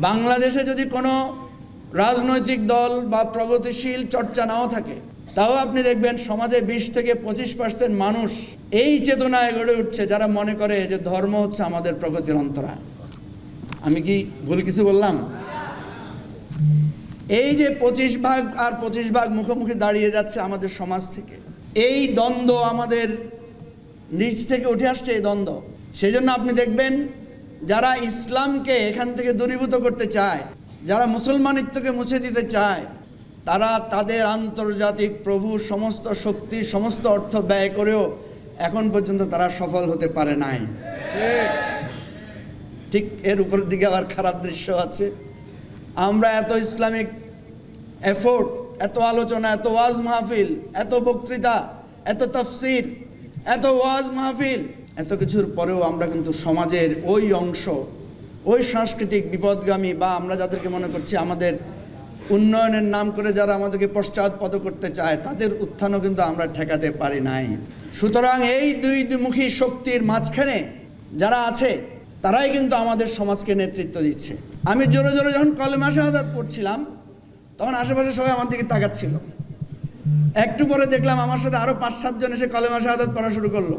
বাংলাদেশে যদি কোনো রাজনৈতিক দল বা প্রগতিশীল চর্চা নাও থাকে, তাও আপনি দেখবেন সমাজে 20 থেকে 25% মানুষ এই চেতনায় গড়ে উঠছে, যারা মনে করে যে ধর্ম হচ্ছে আমাদের প্রগতির অন্তরায়। আমি কি ভুল কিছু বললাম? এই যে 25% আর 25% মুখোমুখি দাঁড়িয়ে যাচ্ছে আমাদের সমাজ থেকে, এই দ্বন্দ্ব আমাদের নিচ থেকে উঠে আসছে, এই দ্বন্দ্ব। সেই জন্য আপনি দেখবেন যারা ইসলামকে এখান থেকে দূরীভূত করতে চায়, যারা মুসলমানিত্বকে মুছে দিতে চায়, তারা তাদের আন্তর্জাতিক প্রভু সমস্ত শক্তি সমস্ত অর্থ ব্যয় করেও এখন পর্যন্ত তারা সফল হতে পারে নাই। ঠিক এর উপরের দিকে আবার খারাপ দৃশ্য আছে। আমরা এত ইসলামিক এফোর্ট, এত আলোচনা, এত ওয়াজ মাহফিল, এত বক্তৃতা, এত তাফসির, এত ওয়াজ মাহফিল, এত কিছুর পরেও আমরা কিন্তু সমাজের ওই অংশ, ওই সাংস্কৃতিক বিপদগামী বা আমরা যাদেরকে মনে করছি আমাদের উন্নয়নের নাম করে যারা আমাদেরকে পশ্চাৎপদ করতে চায়, তাদের উত্থানও কিন্তু আমরা ঠেকাতে পারি নাই। সুতরাং এই দুইমুখী শক্তির মাঝখানে যারা আছে তারাই কিন্তু আমাদের সমাজকে নেতৃত্ব দিচ্ছে। আমি জোরে জোরে যখন কলেমা শাহাদাত পড়ছিলাম, তখন আশেপাশে সবাই আমার দিকে তাকাচ্ছিল। একটু পরে দেখলাম আমার সাথে আরও 5-7 জন এসে কলেমা শাহাদাত পড়া শুরু করলো।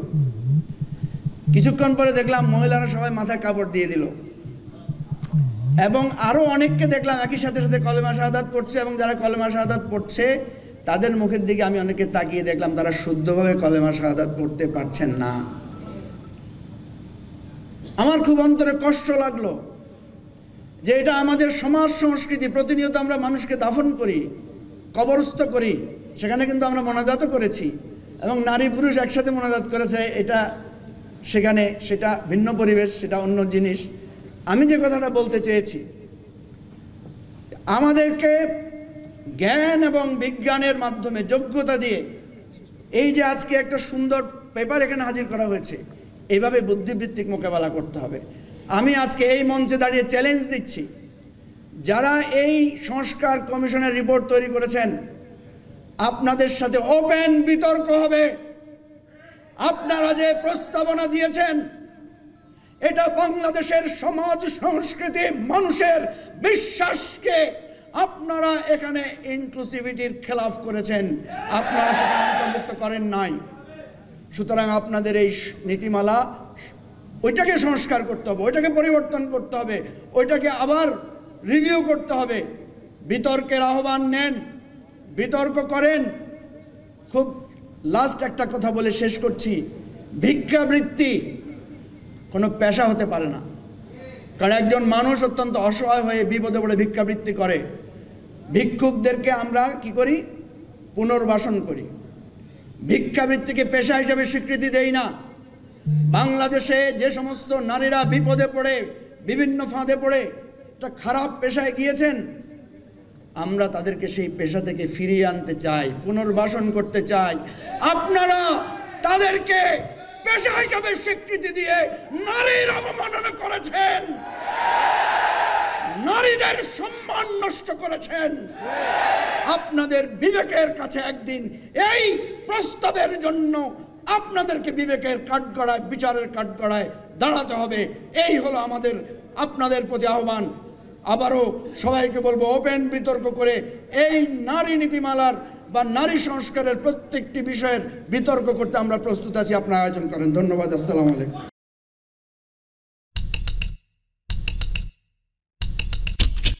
কিছুক্ষণ পরে দেখলাম মহিলারা সবাই মাথায় কাপড় দিয়ে দিল, এবং আরও অনেককে দেখলাম একই সাথে সাথে কলেমা শাহাদাত পড়ছে। এবং যারা কলেমা শাহাদাত পড়ছে তাদের মুখের দিকে আমি অনেকে তাকিয়ে দেখলাম তারা শুদ্ধভাবে কলেমা শাহাদাত পড়তে পারছেন না। আমার খুব অন্তরে কষ্ট লাগলো যে এটা আমাদের সমাজ সংস্কৃতি। প্রতিনিয়ত আমরা মানুষকে দাফন করি, কবরস্থ করি, সেখানে কিন্তু আমরা মোনাজাতও করেছি, এবং নারী পুরুষ একসাথে মোনাজাত করেছে, এটা সেখানে সেটা ভিন্ন পরিবেশ, সেটা অন্য জিনিস। আমি যে কথাটা বলতে চেয়েছি, আমাদেরকে জ্ঞান এবং বিজ্ঞানের মাধ্যমে যোগ্যতা দিয়ে এই যে আজকে একটা সুন্দর পেপার এখানে হাজির করা হয়েছে, এইভাবে বুদ্ধিবৃত্তিক মোকাবেলা করতে হবে। আমি আজকে এই মঞ্চে দাঁড়িয়ে চ্যালেঞ্জ দিচ্ছি, যারা এই সংস্কার কমিশনের রিপোর্ট তৈরি করেছেন, আপনাদের সাথে ওপেন বিতর্ক হবে। আপনারা যে প্রস্তাবনা দিয়েছেন, এটা বাংলাদেশের সমাজ সংস্কৃতি, মানুষের বিশ্বাসকে আপনারা এখানে ইনক্লুসিভিটির খেলাফ করেছেন, আপনারা সেটা অন্তর্ভুক্ত করেন নাই। সুতরাং আপনাদের এই নীতিমালা, ওইটাকে সংস্কার করতে হবে, ওইটাকে পরিবর্তন করতে হবে, ওইটাকে আবার রিভিউ করতে হবে। বিতর্কের আহ্বান নেন, বিতর্ক করেন। খুব লাস্ট একটা কথা বলে শেষ করছি, ভিক্ষাবৃত্তি কোনো পেশা হতে পারে না। কারণ একজন মানুষ অত্যন্ত অসহায় হয়ে বিপদে পড়ে ভিক্ষাবৃত্তি করে। ভিক্ষুকদেরকে আমরা কি করি? পুনর্বাসন করি। ভিক্ষাবৃত্তিকে পেশা হিসেবে স্বীকৃতি দেই না। বাংলাদেশে যে সমস্ত নারীরা বিপদে পড়ে, বিভিন্ন ফাঁদে পড়ে একটা খারাপ পেশায় গিয়েছেন, আমরা তাদেরকে সেই পেশা থেকে ফিরিয়ে আনতে চাই, পুনর্বাসন করতে চাই। আপনারা তাদেরকে পেশা হিসাবে স্বীকৃতি দিয়ে নারীর অবমাননা করেছেন, নারীদের সম্মান নষ্ট করেছেন। আপনাদের বিবেকের কাছে একদিন এই প্রস্তাবের জন্য আপনাদেরকে বিবেকের কাঠগড়ায়, বিচারের কাঠগড়ায় দাঁড়াতে হবে। এই হলো আমাদের আপনাদের প্রতি আহ্বান। আবারও সবাইকে বলবো, ওপেন বিতর্ক করে এই নারী নীতিমালার বা নারী সংস্কারের প্রত্যেকটি বিষয়ের বিতর্ক করতে আমরা প্রস্তুত আছি। আপনারা আয়োজন করেন। ধন্যবাদ। আসসালামু আলাইকুম।